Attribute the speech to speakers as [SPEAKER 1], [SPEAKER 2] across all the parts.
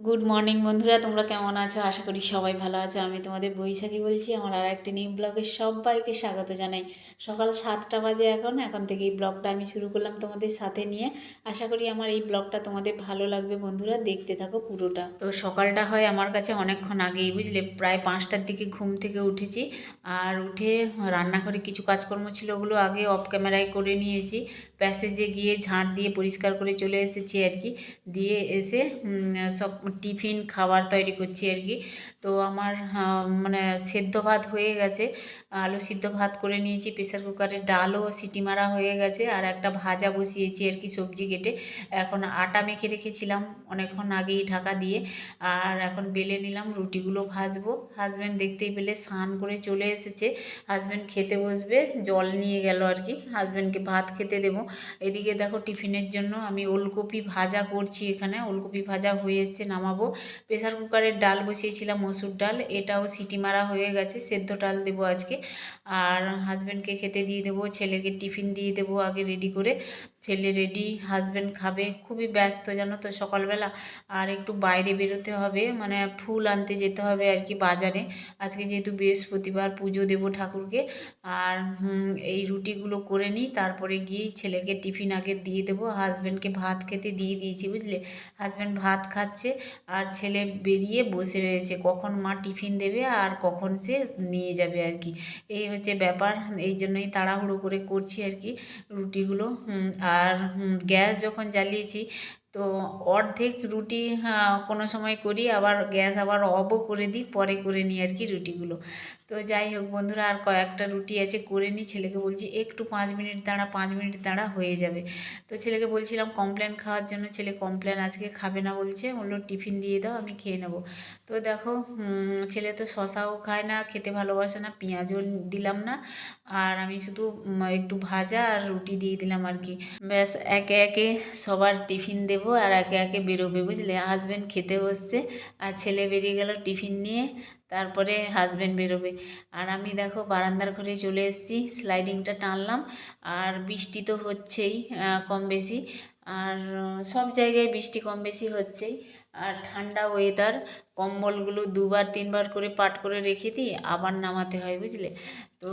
[SPEAKER 1] Good morning বন্ধুরা, তোমরা কেমন আছো? আশা করি সবাই ভালো আছো। আমি তোমাদের বৈশাখী বলছি। আমার আর একটা নিউ ব্লগে সবাইকে স্বাগত জানাই। সকাল 7টা বাজে এখন থেকে এই ব্লগটা আমি শুরু করলাম তোমাদের সাথে নিয়ে। আশা করি আমার এই ব্লগটা তোমাদের ভালো লাগবে বন্ধুরা, দেখতে থাকো পুরোটা। তো সকালটা হয় আমার কাছে অনেকক্ষণ আগেই, বুঝলে, প্রায় 5টার দিকে ঘুম থেকে উঠেছি। আর উঠে রান্নাঘরে কিছু কাজকর্ম ছিল, ওগুলো আগে অফ ক্যামেরায় করে নিয়েছি। প্যাসেজে গিয়ে ঝাঁট দিয়ে পরিষ্কার করে চলে এসেছি আর কি। দিয়ে এসে সব টিফিন খাবার তৈরি করছি আর কি। তো আমার মানে সেদ্ধ ভাত হয়ে গেছে, আলু সিদ্ধ ভাত করে নিয়েছি প্রেসার কুকারে, ডালও সিটি মারা হয়ে গেছে, আর একটা ভাজা বসিয়েছি আর কি সবজি কেটে। এখন আটা মেখে রেখেছিলাম অনেকক্ষণ আগেই ঢাকা দিয়ে, আর এখন বেলে নিলাম, রুটিগুলো ভাজবো। হাজব্যান্ড দেখতেই পেলে স্নান করে চলে এসেছে। হাজব্যান্ড খেতে বসবে, জল নিয়ে গেল আর কি, হাজব্যান্ডকে ভাত খেতে দেবো। এদিকে দেখো টিফিনের জন্য আমি ওলকপি ভাজা করছি, এখানে ওলকপি ভাজা হয়ে এসছে, নামাবো। প্রেসার কুকারের ডাল বসিয়েছিলাম, মসুর ডাল, এটাও সিটি মারা হয়ে গেছে, সেদ্ধ ডাল দেবো আজকে। আর হাজব্যান্ডকে খেতে দিয়ে দেবো, ছেলেকে টিফিন দিয়ে দেবো আগে রেডি করে। ছেলে রেডি, হাজব্যান্ড খাবে। খুবই ব্যস্ত জানো তো সকালবেলা। আর একটু বাইরে বেরোতে হবে, মানে ফুল আনতে যেতে হবে আর কি বাজারে। আজকে যেহেতু বৃহস্পতিবার, পুজো দেবো ঠাকুরকে। আর এই রুটিগুলো করে নিই, তারপরে গিয়ে ছেলেকে টিফিন আগে দিয়ে দেবো। হাজব্যান্ডকে ভাত খেতে দিয়ে দিয়েছি, বুঝলে। হাজব্যান্ড ভাত খাচ্ছে, আর ছেলে বেরিয়ে বসে রয়েছে, কখন মা টিফিন দেবে আর কখন সে নিয়ে যাবে আর কি। এই হচ্ছে ব্যাপার, এই জন্যই তাড়াহুড়ো করে করছি আর কি রুটিগুলো। আর গ্যাস যখন জ্বালিয়েছি, তো অর্ধেক রুটি কোনো সময় করি, আবার গ্যাস আবার অফও করে দিই, পরে করে নিই আর কি রুটিগুলো। তো যাই হোক বন্ধুরা, আর কয়েকটা রুটি আছে, করে নিই। ছেলেকে বলছি একটু 5 মিনিট দাঁড়া, 5 মিনিট দাঁড়া, হয়ে যাবে। তো ছেলেকে বলছিলাম কমপ্লেন খাওয়ার জন্য, ছেলে কমপ্লেন আজকে খাবে না বলছে, বললো টিফিন দিয়ে দাও আমি খেয়ে নেবো। তো দেখো ছেলে তো শশাও খায় না, খেতে ভালোবাসে না, পেঁয়াজও দিলাম না। আর আমি শুধু একটু ভাজা আর রুটি দিয়ে দিলাম আর কি। ব্যাস, একে একে সবার টিফিন দেবো আর একে একে বেরোবে, বুঝলে। হাজব্যান্ড খেতে বসছে, আর ছেলে বেরিয়ে গেল টিফিন নিয়ে, তারপরে হাজব্যান্ড বেরোবে। আর আমি দেখো বারান্দার ঘরে চলে এসেছি, স্লাইডিংটা টানলাম। আর বৃষ্টি তো হচ্ছেই কম বেশি, আর সব জায়গায় বৃষ্টি কম বেশি হচ্ছেই। আর ঠান্ডা ওয়েদার, কম্বলগুলো 2-3বার করে পাট করে রেখে দিই, আবার নামাতে হয়, বুঝলে। তো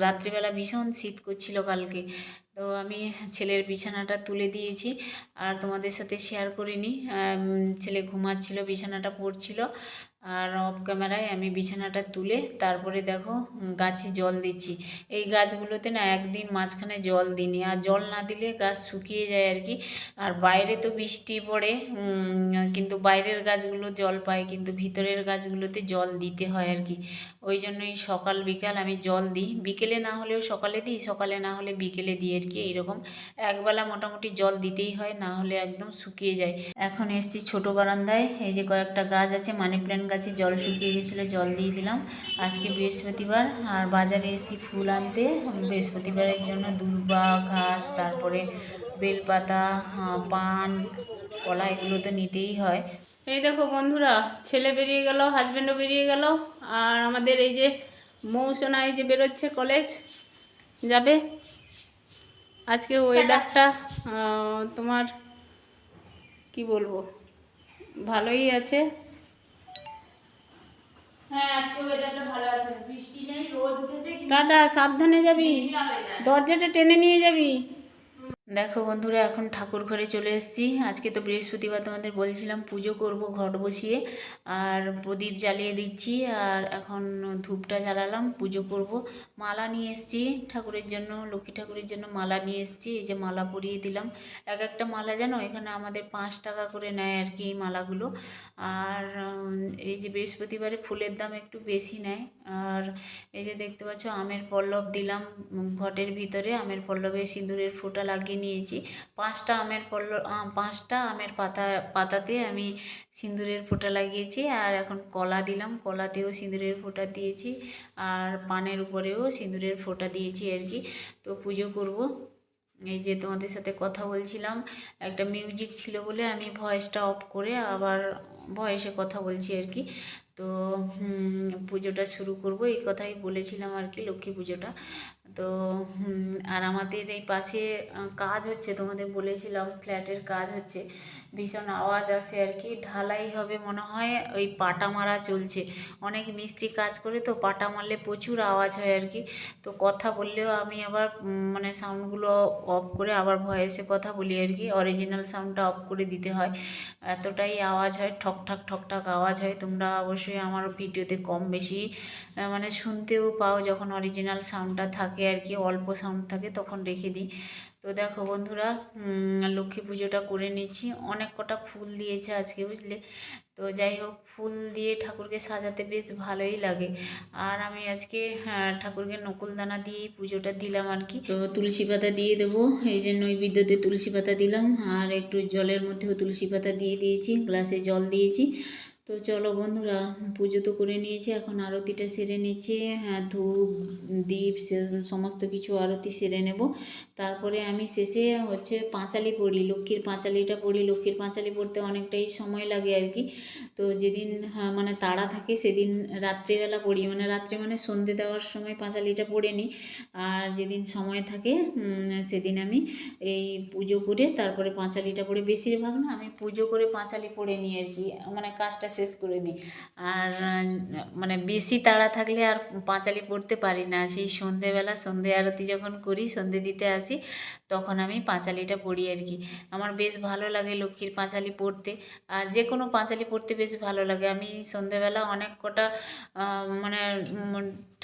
[SPEAKER 1] রাত্রিবেলা ভীষণ শীত করছিল কালকে। তো আমি ছেলের বিছানাটা তুলে দিয়েছি, আর তোমাদের সাথে শেয়ার করিনি। ছেলে ঘুমাচ্ছিল, বিছানাটা পড়ছিল, আর অফ ক্যামেরায় আমি বিছানাটা তুলে তারপরে দেখো গাছে জল দিচ্ছি। এই গাছগুলোতে না একদিন মাঝখানে জল দিইনি, আর জল না দিলে গাছ শুকিয়ে যায় আর কি। আর বাইরে তো বৃষ্টি পড়ে, কিন্তু বাইরের গাছগুলো জল পায়, কিন্তু ভিতরের গাছগুলোতে জল দিতে হয় আর কি। ওই জন্যই সকাল বিকাল আমি জল দিই, বিকেলে না হলেও সকালে দিই, সকালে না হলে বিকেলে দিই আর কি। এইরকম একবেলা মোটামুটি জল দিতেই হয়, না হলে একদম শুকিয়ে যায়। এখন এসছি ছোট বারান্দায়, এই যে কয়েকটা গাছ আছে, মানি প্ল্যান্ট গাছে জল শুকিয়ে গেছিলো, জল দিয়ে দিলাম। আজকে বৃহস্পতিবার, আর বাজারে এসছি ফুল আনতে বৃহস্পতিবারের জন্য। দূর্বা ঘাস, তারপরে বেলপাতা, পান, কলা, এগুলো তো নিতেই হয়। এই দেখো বন্ধুরা, ছেলে বেরিয়ে গেল, হাজব্যান্ডও বেরিয়ে গেল, আর আমাদের এই যে মৌসুনা এই যে বেরোচ্ছে, কলেজ যাবে। আজকে ওয়েদারটা তোমার কি বলবো, ভালোই আছে। হ্যাঁ, আজকে ওয়েদারটা ভালো আছে, বৃষ্টি নেই, রোদ উঠেছে। টাটা, সাবধানে যাবি, দরজাটা টেনে নিয়ে যাবি। দেখো বন্ধুরা, এখন ঠাকুর ঘরে চলে এসেছি। আজকে তো বৃহস্পতিবার, তোমাদের বলছিলাম পুজো করব ঘট বসিয়ে, আর প্রদীপ জ্বালিয়ে দিচ্ছি। আর এখন ধূপটা জ্বালালাম, পুজো করব। মালা নিয়ে এসেছি ঠাকুরের জন্য, লক্ষ্মী ঠাকুরের জন্য মালা নিয়ে এসেছি। এই যে মালা পরিয়ে দিলাম। এক একটা মালা যেন এখানে আমাদের 5 টাকা করে নেয় আর কি এই মালাগুলো। আর এই যে বৃহস্পতিবারে ফুলের দাম একটু বেশি নেয়। আর এই যে দেখতে পাচ্ছ আমের পল্লব দিলাম ঘটের ভিতরে, আমের পল্লবে সিঁদুরের ফোঁটা লাগিয়ে নিয়েছি। 5টা আমের পল্লব, 5টা আমের পাতাতে আমি সিঁদুরের ফোঁটা লাগিয়েছি। আর এখন কলা দিলাম, কলাতেও সিঁদুরের ফোঁটা দিয়েছি, আর পানের উপরেও সিঁদুরের ফোঁটা দিয়েছি আর কি। তো পুজো করব। এই যে তোমাদের সাথে কথা বলছিলাম, একটা মিউজিক ছিল বলে আমি ভয়েসটা অফ করে আবার ভয়েসে কথা বলছি আর কি। তো পুজোটা শুরু করব, এই কথাই বলেছিলাম আর কি, লক্ষ্মী পুজোটা। তো আর আমাদের এই পাশে কাজ হচ্ছে, তোমাদের বলেছিলাম ফ্ল্যাটের কাজ হচ্ছে, ভীষণ আওয়াজ আসে আর কি। ঢালাই হবে মনে হয়, ওই পাটা মারা চলছে। অনেক মিস্ত্রি কাজ করে তো পাটা মারলে প্রচুর আওয়াজ হয় আর কি। তো কথা বললেও আমি আবার মানে সাউন্ডগুলো অফ করে আবার ভয়েসে কথা বলি আর কি, অরিজিনাল সাউন্ডটা অফ করে দিতে হয়। এতটাই আওয়াজ হয়, ঠকঠাক ঠকঠাক আওয়াজ হয়। তোমরা অবশ্যই আমার ভিডিওতে কম বেশি মানে শুনতেও পাও যখন অরিজিনাল সাউন্ডটা থাকে আর কি, অল্প সাউন্ড থাকে তখন রেখে দিই। তো দেখো বন্ধুরা, লক্ষ্মী পুজোটা করে নিচ্ছি। অনেক কটা ফুল দিয়েছে আজকে, বুঝলে। তো যাই হোক, ফুল দিয়ে ঠাকুরকে সাজাতে বেশ ভালোই লাগে। আর আমি আজকে ঠাকুরকে নকুলদানা দিয়েই পুজোটা দিলাম আর কি। তো তুলসী পাতা দিয়ে দেবো, এই যে নৈবেদ্যতে তুলসী পাতা দিলাম, আর একটু জলের মধ্যেও তুলসী পাতা দিয়ে দিয়েছি, গ্লাসে জল দিয়েছি। তো চলো বন্ধুরা, পুজো তো করে নিয়েছি, এখন আরতিটা সেরে নিচ্ছি। ধূপ দীপ সমস্ত কিছু আরতি সেরে নেব। তারপরে আমি শেষে হচ্ছে পাঁচালি পড়ি, লক্ষ্মীর পাঁচালিটা পড়ি। লক্ষ্মীর পাঁচালি পড়তে অনেকটাই সময় লাগে আর কি। তো যেদিন মানে তাড়া থাকে সেদিন রাত্রিবেলা পড়ি, মানে রাত্রে মানে সন্ধে দেওয়ার সময় পাঁচালিটা পড়ে নিই। আর যেদিন সময় থাকে সেদিন আমি এই পুজো করে তারপরে পাঁচালিটা পড়ে, বেশিরভাগ না আমি পুজো করে পাঁচালি পড়ে নিই আর কি, মানে কাজটা শেষ করে দিই। আর মানে বেশি তাড়া থাকলে আর পাঁচালি পড়তে পারি না। সেই সন্ধেবেলা সন্ধে আরতি যখন করি, সন্ধে দিতে আসি, তখন আমি পাঁচালিটা পড়ি আর কি। আমার বেশ ভালো লাগে লক্ষ্মীর পাঁচালি পড়তে, আর যে কোনো পাঁচালি পড়তে বেশ ভালো লাগে। আমি সন্ধেবেলা অনেক কটা মানে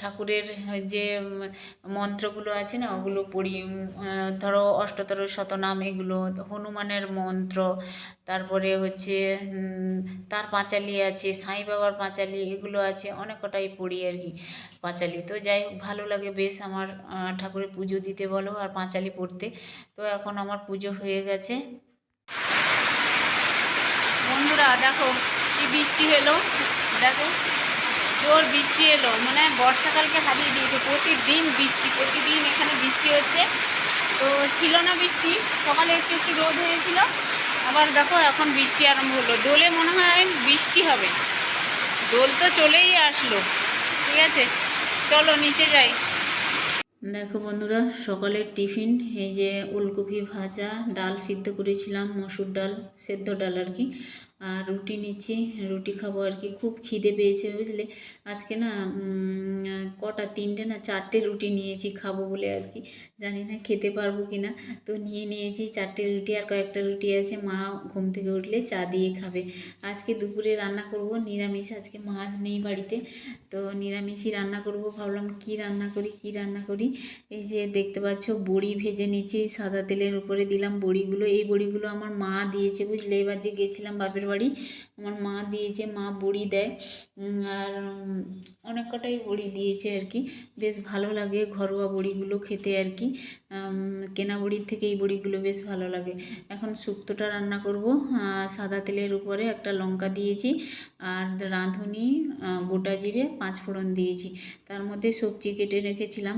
[SPEAKER 1] ঠাকুরের যে মন্ত্রগুলো আছে না, ওগুলো পড়ি। ধরো অষ্টতর শতনাম, এগুলো হনুমানের মন্ত্র, তারপরে হচ্ছে তার পাঁচালি আছে, সাঁই বাবার পাঁচালি, এগুলো আছে, অনেক কটাই পড়ি আর কি পাঁচালি। তো যাই হোক, ভালো লাগে বেশ আমার ঠাকুরের পুজো দিতে বলো আর পাঁচালি পড়তে। তো এখন আমার পুজো হয়ে গেছে। বন্ধুরা দেখো কি বৃষ্টি এলো, দেখো জোর বৃষ্টি এলো, মানে বর্ষাকালকে হারিয়ে দিয়েছে। প্রতিদিন বৃষ্টি, প্রতিদিন এখানে বৃষ্টি হচ্ছে। তো ছিল না বৃষ্টি, সকালে একটু একটু রোদ হয়েছিল, আবার দেখো এখন বৃষ্টি আরম্ভ হলো। দোলে মনে হয় বৃষ্টি হবে, দোল তো চলেই আসলো। ঠিক আছে, চলো নিচে যাই। দেখো বন্ধুরা, সকালের টিফিন এই যে ওলকপি ভাজা, ডাল সিদ্ধ করেছিলাম, মসুর ডাল, সেদ্ধ ডাল আর কি, আর রুটি নিচ্ছি, রুটি খাবো আর কি। খুব খিদে পেয়েছে বুঝলে, আজকে না কটা, তিনটে না চারটে রুটি নিয়েছি খাবো বলে আর কি। জানি না খেতে পারবো কি না, তো নিয়েছি চারটে রুটি, আর কয়েকটা রুটি আছে, মা ঘুম থেকে উঠলে চা দিয়ে খাবে। আজকে দুপুরে রান্না করব নিরামিষ, আজকে মাছ নেই বাড়িতে, তো নিরামিষই রান্না করব। ভাবলাম কি রান্না করি। এই যে দেখতে পাচ্ছ বড়ি ভেজে নিচ্ছি, সাদা তেলের উপরে দিলাম বড়িগুলো। এই বড়িগুলো আমার মা দিয়েছে বুঝলে, এবার যে গেছিলাম বাপের বাড়ি, আমার মা দিয়েছে, মা বড়ি দেয়। আর অনেক কটাই বড়ি দিয়েছে আর কি, বেশ ভালো লাগে ঘরোয়া বড়িগুলো খেতে আর কি। কেনা বড়ির থেকে এই বড়িগুলো বেশ ভালো লাগে। এখন শুক্তোটা রান্না করব, সাদা তেলের উপরে একটা লঙ্কা দিয়েছি, আর রাঁধুনি গোটা জিরে, পাঁচ ফোড়ন দিয়েছি। তার মধ্যে সবজি কেটে রেখেছিলাম,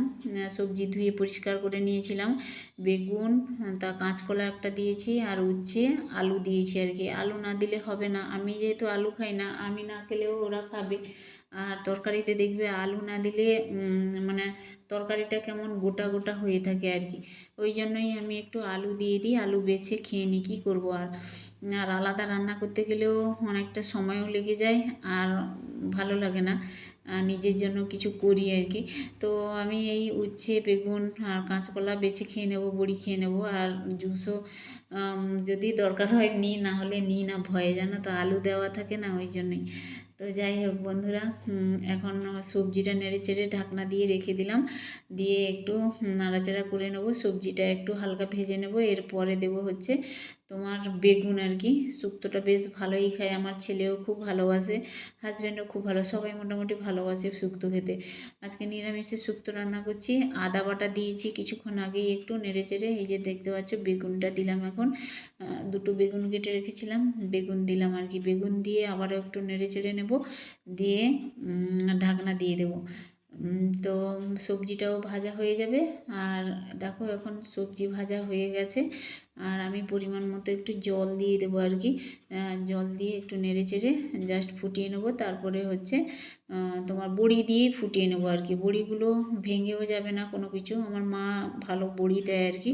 [SPEAKER 1] সবজি ধুয়ে পরিষ্কার করে নিয়েছিলাম। বেগুন, তা কাঁচকলা একটা দিয়েছি, আর উচ্ছে, আলু দিয়েছি আর কি। আলু না দিলে হবে না, আমি যেহেতু আলু খাই না, আমি না খেলেও ওরা খাবে। আর তরকারিতে দেখবে আলু না দিলে মানে তরকারিটা কেমন গোটা গোটা হয়ে থাকে আর কি। ওই জন্যই আমি একটু আলু দিয়ে দিই, আলু বেছে খেয়ে নিই, কী করবো আর। আর আলাদা রান্না করতে গেলেও অনেকটা সময়ও লেগে যায়, আর ভালো লাগে না, নিজের জন্য কিছু করি আর কি। তো আমি এই উচ্ছে, বেগুন আর কাঁচকলা বেছে খেয়ে নেব, বড়ি খেয়ে নেব। আর জুসও যদি দরকার হয় নিই, না হলে নিই না, ভয়ে, জানো তো আলু দেওয়া থাকে না, ওই জন্যই। তো যাই হোক বন্ধুরা, এখন সবজিটা নেড়ে চেড়ে ঢাকনা দিয়ে রেখে দিলাম, দিয়ে একটু নাড়াচাড়া করে নেব, সবজিটা একটু হালকা ভেজে নেব। এরপরে দেব হচ্ছে তোমার বেগুন আর কি। শুক্তোটা বেশ ভালোই খায়, আমার ছেলেও খুব ভালোবাসে, হাজব্যান্ডও খুব ভালো, সবাই মোটামুটি ভালোবাসে শুক্তো খেতে। আজকে নিরামিষের শুক্তো রান্না করছি, আদা বাটা দিয়েছি কিছুক্ষণ আগেই, একটু নেড়ে চেড়ে এই যে দেখতে পাচ্ছ বেগুনটা দিলাম এখন। দুটো বেগুন কেটে রেখেছিলাম, বেগুন দিলাম আর কি। বেগুন দিয়ে আবারও একটু নেড়ে চেড়ে নেব, দিয়ে ঢাকনা দিয়ে দেবো। তো সবজিটাও ভাজা হয়ে যাবে। আর দেখো এখন সবজি ভাজা হয়ে গেছে, আর আমি পরিমাণ মতো একটু জল দিয়ে দেবো আর কি। জল দিয়ে একটু নেড়ে চেড়ে জাস্ট ফুটিয়ে নেবো। তারপরে হচ্ছে তোমার বড়ি দিয়ে ফুটিয়ে নেবো আর কি। বড়িগুলো ভেঙেও যাবে না কোনো কিছু, আমার মা ভালো বড়ি দেয় আর কি।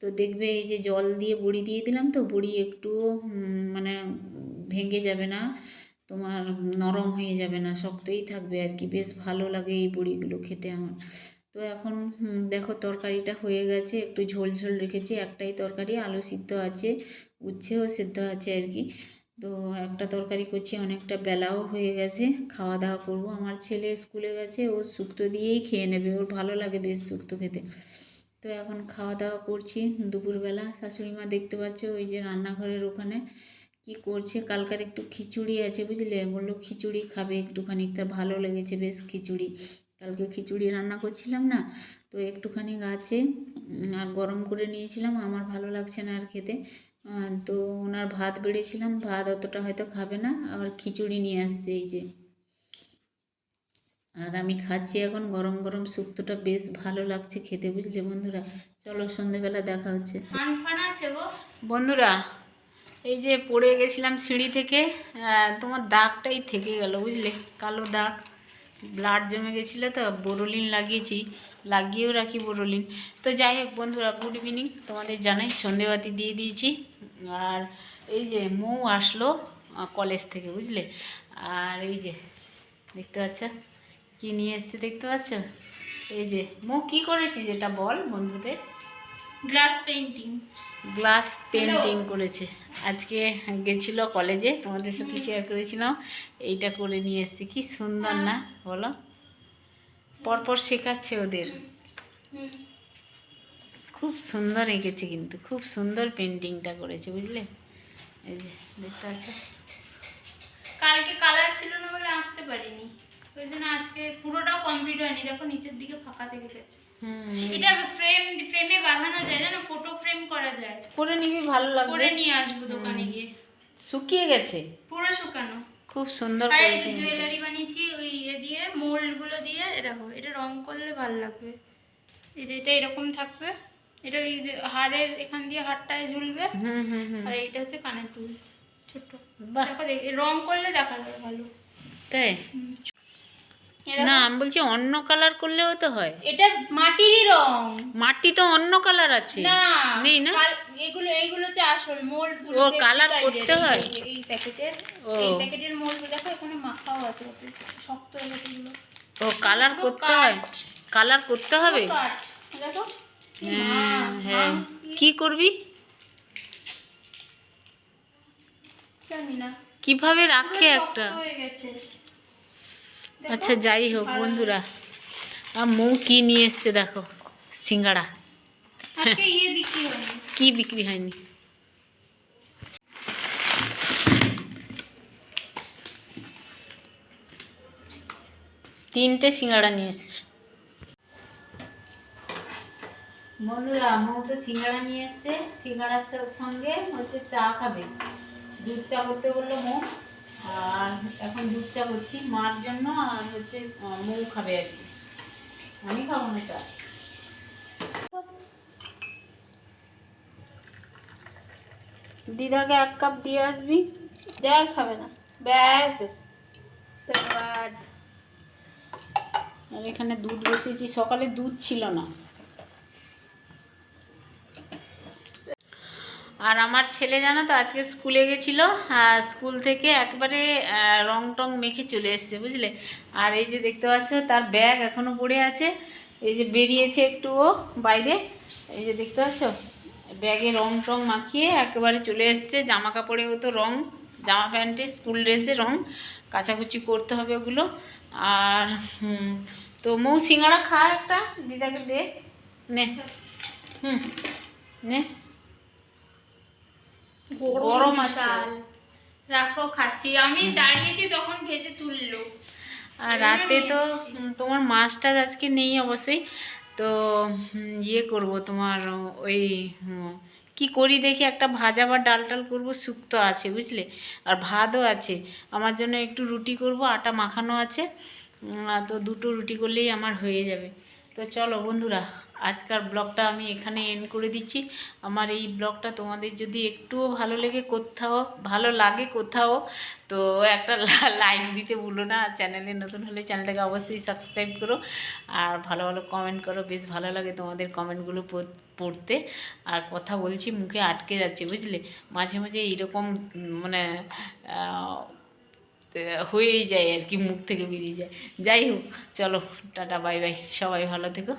[SPEAKER 1] তো দেখবে এই যে জল দিয়ে বড়ি দিয়ে দিলাম, তো বড়ি একটু মানে ভেঙে যাবে না, তোমার নরম হয়ে যাবে না, শক্তই থাকবে আর কি। বেশ ভালো লাগে এই বড়িগুলো খেতে আমার। তো এখন দেখো তরকারিটা হয়ে গেছে, একটু ঝোল ঝোল রেখেছি। একটাই তরকারি, আলু সিদ্ধ আছে, উচ্ছেও সিদ্ধ আছে আর কি। তো একটা তরকারি করছি, অনেকটা বেলাও হয়ে গেছে, খাওয়া দাওয়া করব। আমার ছেলে স্কুলে গেছে, ও শুক্তো দিয়েই খেয়ে নেবে, ওর ভালো লাগে বেশ শুক্তো খেতে। তো এখন খাওয়া দাওয়া করছি দুপুরবেলা। শাশুড়ি মা দেখতে পাচ্ছ ওই যে রান্নাঘরের ওখানে কি করছে। কালকার একটু খিচুড়ি আছে বুঝলে, বললো খিচুড়ি খাবে একটুখানি, তার ভালো লেগেছে বেশ খিচুড়ি। কালকে খিচুড়ি রান্না করছিলাম না, তো একটুখানি আছে, আর গরম করে নিয়েছিলাম, আমার ভালো লাগছে না আর খেতে। তো ওনার ভাত বেড়েছিলাম, ভাত অতটা হয়তো খাবে না, আবার খিচুড়ি নিয়ে আসছে এই যে। আর আমি খাচ্ছি এখন গরম গরম শুক্তোটা, বেশ ভালো লাগছে খেতে বুঝলে বন্ধুরা। চলো সন্ধেবেলা দেখা হচ্ছে। বন্ধুরা এই যে পড়ে গেছিলাম সিঁড়ি থেকে, তোমার দাগটাই থেকে গেল বুঝলে, কালো দাগ, ব্লাড জমে গেছিলো, তো বোরোলিন লাগিয়েছি, লাগিয়েও রাখি বোরোলিন। তো যাই হোক বন্ধুরা, গুড ইভিনিং তোমাদের জানাই, সন্ধেবাতি দিয়ে দিয়েছি। আর এই যে মৌ আসলো কলেজ থেকে বুঝলে, আর এই যে দেখতে পাচ্ছ কী নিয়ে এসছে, দেখতে পাচ্ছ এই যে। মৌ কী করেছিস এটা বল বন্ধুদের।
[SPEAKER 2] Glass painting.
[SPEAKER 1] গ্লাস পেন্টিং করেছে আজকে, গেছিলো কলেজে, তোমাদের সাথে শেয়ার করেছিলাম। এইটা করে নিয়ে এসেছি, কি সুন্দর না বলো, পরপর শেখাচ্ছে ওদের। খুব সুন্দর এঁকেছে, কিন্তু খুব সুন্দর পেন্টিংটা করেছে বুঝলে। এই যে দেখতে পাচ্ছ,
[SPEAKER 2] কালকে কালার ছিল না বলে আঁকতে পারিনি, ওই জন্য আজকে পুরোটাও কমপ্লিট হয়নি। দেখো নিচের দিকে ফাঁকা থেকে গেছে। এটা ফ্রেমে বাঁধানো যায়, জানো, ফটো ফ্রেম করা যায়।
[SPEAKER 1] করে নিবি, ভালো লাগবে।
[SPEAKER 2] করে নিয়ে আসবো দোকানে গিয়ে।
[SPEAKER 1] শুকিয়ে গেছে
[SPEAKER 2] পুরো শুকানো,
[SPEAKER 1] খুব সুন্দর
[SPEAKER 2] আর এই
[SPEAKER 1] করেছে।
[SPEAKER 2] যে জুয়েলারি বানিয়েছি ওই ইয়ে দিয়ে, মোল্ড গুলো দিয়ে। দেখো এটা রং করলে ভালো লাগবে। এই যে এটা এরকম থাকবে, এটা ওই যে হাড়ের এখান দিয়ে হাড়টায় ঝুলবে, আর এইটা হচ্ছে কানের দুল ছোট। দেখো রং করলে দেখা যাবে ভালো।
[SPEAKER 1] তাই না, আমি বলছি অন্য কালার করলেও তো হয়।
[SPEAKER 2] এটা মাটিরই রং,
[SPEAKER 1] মাটি তো অন্য কালার আছে
[SPEAKER 2] না
[SPEAKER 1] নেই না,
[SPEAKER 2] এইগুলো হচ্ছে আসল মোল্ড গুলো।
[SPEAKER 1] ও কালার করতে হয়
[SPEAKER 2] এই প্যাকেটের, এই প্যাকেটের মোল্ড দেখো, এখানে মাখাও আছে, শক্ত হয়ে গেছে এগুলো।
[SPEAKER 1] ও কালার করতে হয়, কালার করতে হবে।
[SPEAKER 2] দেখো
[SPEAKER 1] হ্যাঁ, কি করবি
[SPEAKER 2] জানি না,
[SPEAKER 1] কিভাবে রাখে একটা।
[SPEAKER 2] হয়ে গেছে।
[SPEAKER 1] আচ্ছা যাই হোক বন্ধুরা, মৌ কি নিয়ে এসছে দেখো, সিঙ্গাড়া।
[SPEAKER 2] আজকে বিক্রি হয়নি।
[SPEAKER 1] কি বিক্রি হয়নি? তিনটে সিঙ্গাড়া নিয়ে এসছে বন্ধুরা। মৌ তো সিঙ্গাড়া নিয়ে এসছে, সিঙ্গাড়ার সঙ্গে হচ্ছে চা খাবে, দুধ চা করতে বললো মৌ, আর এখন দুধ চা করছি মার জন্য, আর হচ্ছে মৌ খাবে আর কি, আমি খাবো না চা। দিদাকে 1 কাপ দিয়ে আসবি।
[SPEAKER 2] দেওয়ার খাবে না, ব্যাস ব্যাস, ধন্যবাদ।
[SPEAKER 1] আর এখানে দুধ বসিয়েছি, সকালে দুধ ছিল না। আর আমার ছেলে জানো তো আজকে স্কুলে গেছিলো, স্কুল থেকে একবারে রং টং মেখে চলে এসছে বুঝলে। আর এই যে দেখতে পাচ্ছ তার ব্যাগ এখনও পড়ে আছে, এই যে বেরিয়েছে একটু ও বাইরে, এই যে দেখতে পাচ্ছ ব্যাগে রং টং মাখিয়ে একেবারে চলে এসছে। জামা কাপড়েও তো রং, জামা প্যান্টে স্কুল ড্রেসে রং, কাচাকুচি করতে হবে ওগুলো। আর তো মৌ সিঙ্গাড়া খা একটা, দিদাকে দে, নে নে, গরম আছে,
[SPEAKER 2] রাখো খাচ্ছি। আমি দাঁড়িয়েছি তখন ভেজে তুললো।
[SPEAKER 1] আর রাতে তো তোমার মাছটা আজকে নেই অবশ্যই, তো ইয়ে করবো তোমার ওই কি করি দেখি, একটা ভাজা বা ডাল টাল করবো, শুক্তো আছে বুঝলে, আর ভাতও আছে। আমার জন্য একটু রুটি করব, আটা মাখানো আছে, তো 2টো রুটি করলেই আমার হয়ে যাবে। তো চলো বন্ধুরা, আজকার ব্লগটা আমি এখানে এন্ড করে দিচ্ছি। আমার এই ব্লগটা তোমাদের যদি একটুও ভালো লাগে কোথাও, তো একটা লাইক দিতে ভুলো না। আর চ্যানেলে নতুন হলে চ্যানেলটাকে অবশ্যই সাবস্ক্রাইব করো, আর ভালো ভালো কমেন্ট করো। বেশ ভালো লাগে তোমাদের কমেন্টগুলো পড়তে। আর কথা বলছি মুখে আটকে যাচ্ছে, বুঝলে, মাঝে মাঝে এইরকম মানে হয়েই যায় আর কি, মুখ থেকে বেরিয়ে যায়। যাই হোক, চলো টাটা বাই বাই, সবাই ভালো থেকো।